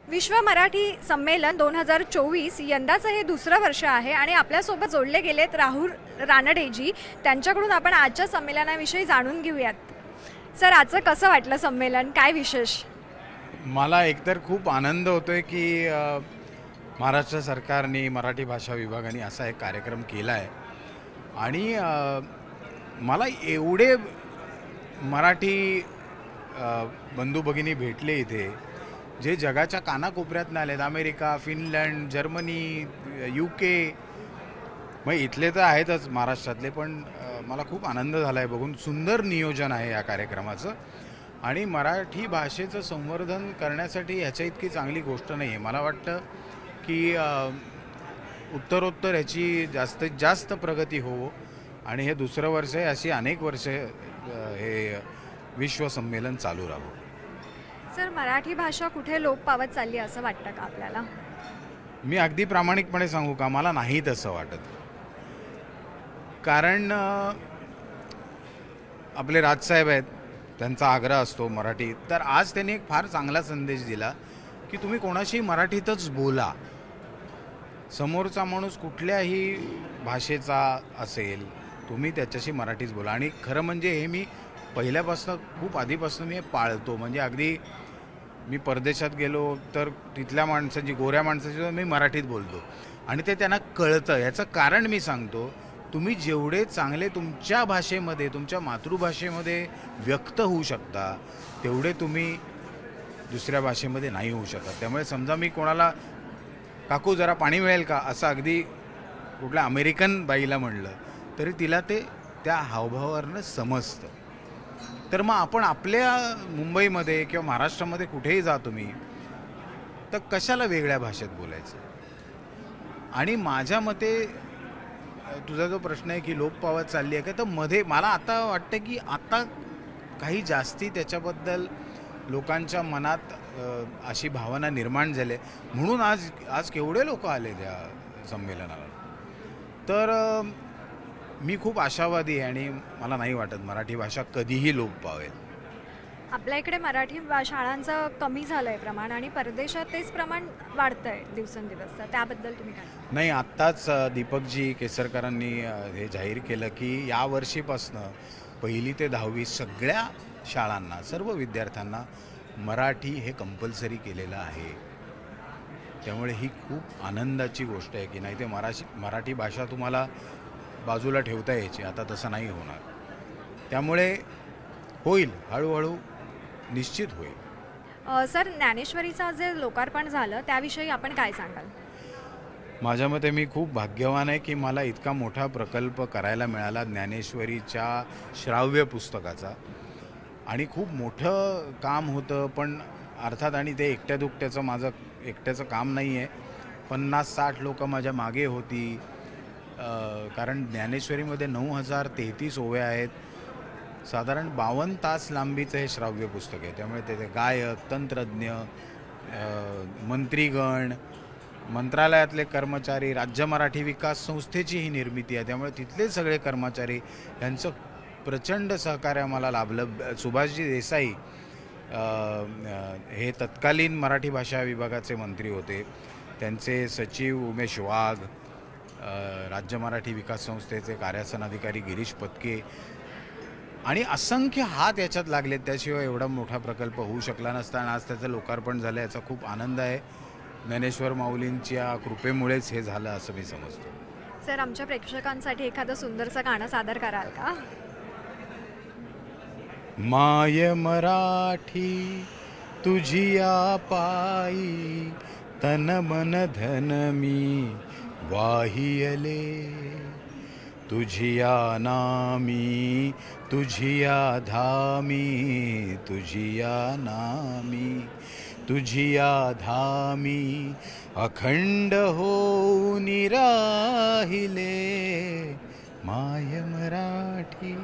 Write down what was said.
विश्व मराठी संमेलन 2024 यंदाचं हे दुसरं वर्ष आहे आणि आपल्यासोबत जोडले गेलेत राहुल रानडेजी। त्यांच्याकडून आपण आजच्या संमेलनाविषयी जाणून घेऊयात। सर, आजचं कसं वाटलं संमेलन, काय विशेष? मला एकतर खूप आनंद होतोय की महाराष्ट्र सरकारने मराठी भाषा विभागाने असा एक कार्यक्रम केला आहे आणि मला एवढे मराठी बंधू भगिनी भेटले इथे जे जगाच्या कानाकोपऱ्यात आलेत। अमेरिका, फिनलंड, जर्मनी, UK, मग इथले तर आहेतच महाराष्ट्रातले, पण मला खूप आनंद झाला आहे बघून। सुंदर नियोजन आहे या कार्यक्रमाचं आणि मराठी भाषेचं संवर्धन करण्यासाठी ह्याच्या इतकी चांगली गोष्ट नाही आहे। मला वाटतं की उत्तरोत्तर ह्याची जास्तीत जास्त प्रगती हो आणि हे दुसरं वर्ष आहे, अशी अनेक वर्षे हे विश्व संमेलन चालू राहो। सर, मराठी भाषा कुठे लोप पावत चालली असं वाटतं का आपल्याला? मी अगदी प्रामाणिकपणे सांगू का, मला नाही तसं वाटत। कारण आपले राजसाहेब आहेत, त्यांचा आग्रह असतो मराठी, तर आज त्यांनी एक फार चांगला संदेश दिला की तुम्ही कोणाशी मराठीतच बोला। समोरचा माणूस कुठल्याही भाषेचा असेल, तुम्ही त्याच्याशी मराठीच बोला। आणि खरं म्हणजे हे मी पहिल्यापासून खूप आधीपासून मी पाळतो। म्हणजे अगदी मी परदेशात गेलो तर तिथल्या माणसाची, गोऱ्या माणसाची मी मराठीत बोलतो आणि ते त्यांना कळतं। याचं कारण मी सांगतो, तुम्ही जेवढे चांगले तुमच्या भाषेमध्ये, तुमच्या मातृभाषेमध्ये व्यक्त होऊ शकता, तेवढे तुम्ही दुसऱ्या भाषेमध्ये नाही होऊ शकत। त्यामुळे समजा मी कोणाला काकू जरा पाणी मिळेल का असं अगदी कुठल्या अमेरिकन बाईला म्हणलं तरी तिला ते त्या हावभावावरनं समजतं। तर मग आपण आपल्या मुंबईमध्ये किंवा महाराष्ट्रामध्ये कुठेही जा तुम्ही, तर कशाला वेगळ्या भाषेत बोलायचं? आणि माझ्या मते तुझा जो प्रश्न आहे की लोप पावत चालली आहे का, तर मध्ये मला आता वाटतं की आता काही जास्ती त्याच्याबद्दल लोकांच्या मनात अशी भावना निर्माण झाली, म्हणून आज केवढे लोक आले त्या संमेलनाला। तर मी खूप आशावादी आहे आणि मला नाही वाटत मराठी भाषा कधीही लोप पावेल। आपल्या इकडे मराठी शाळांचं कमी झालंय प्रमाण आणि परदेशात तेच प्रमाण वाढतंय दिवसेंदिवस, तर त्याबद्दल तुम्ही काय? नाही, आत्ताच दीपकजी केसरकरांनी हे जाहीर केलं की या वर्षीपासनं 1ली ते 10वी सगळ्या शाळांना, सर्व विद्यार्थ्यांना मराठी हे कंपल्सरी केलेलं आहे। त्यामुळे ही खूप आनंदाची गोष्ट आहे की नाही ते मराठी भाषा तुम्हाला बाजूला ठेवता यायची, आता तसं नाही होणार। त्यामुळे होईल, हळूहळू निश्चित होईल। सर, ज्ञानेश्वरीचं जे लोकार्पण झालं त्याविषयी आपण काय सांगाल? माझ्या मते मी खूप भाग्यवान आहे की मला इतका मोठा प्रकल्प करायला मिळाला ज्ञानेश्वरीच्या श्राव्य पुस्तकाचा। आणि खूप मोठं काम होतं, पण अर्थात आणि ते एकट्या दुकट्याचं माझं एकट्याचं काम नाही आहे। 50-60 लोक माझ्या मागे होती, कारण ज्ञानेश्वरीमध्ये 9033 ओव्या आहेत। साधारण 52 तास लांबीचं हे श्राव्य पुस्तक आहे। त्यामुळे ते गायक, तंत्रज्ञ, मंत्रीगण, मंत्रालयातले कर्मचारी, राज्य मराठी विकास संस्थेची ही निर्मिती आहे, त्यामुळे तिथले सगळे कर्मचारी यांचं प्रचंड सहकार्य मला लाभलं। सुभाषजी देसाई हे तत्कालीन मराठी भाषा विभागाचे मंत्री होते, त्यांचे सचिव उमेश वाघ, राज्य मराठी विकास संस्थेचे कार्यासन अधिकारी गिरीश पत्के आणि असंख्य हात याच्यात लागलेत, त्याशिवाय एवढा मोठा प्रकल्प होऊ शकला नसता। आणि आज त्याचं लोकार्पण झालं, याचा खूप आनंद आहे। ज्ञानेश्वर माऊलींच्या कृपेमुळेच हे झालं असं मी समजतो। सर, आमच्या प्रेक्षकांसाठी एखादं सुंदरसं गाणं सादर कराल का? माय मराठी तुझिया पायी, तन मन धन मी वाहियले। तुझिया नामी तुझिया धामी, तुझिया नामी तुझिया धामी, अखंड होऊन राहिले माय मराठी।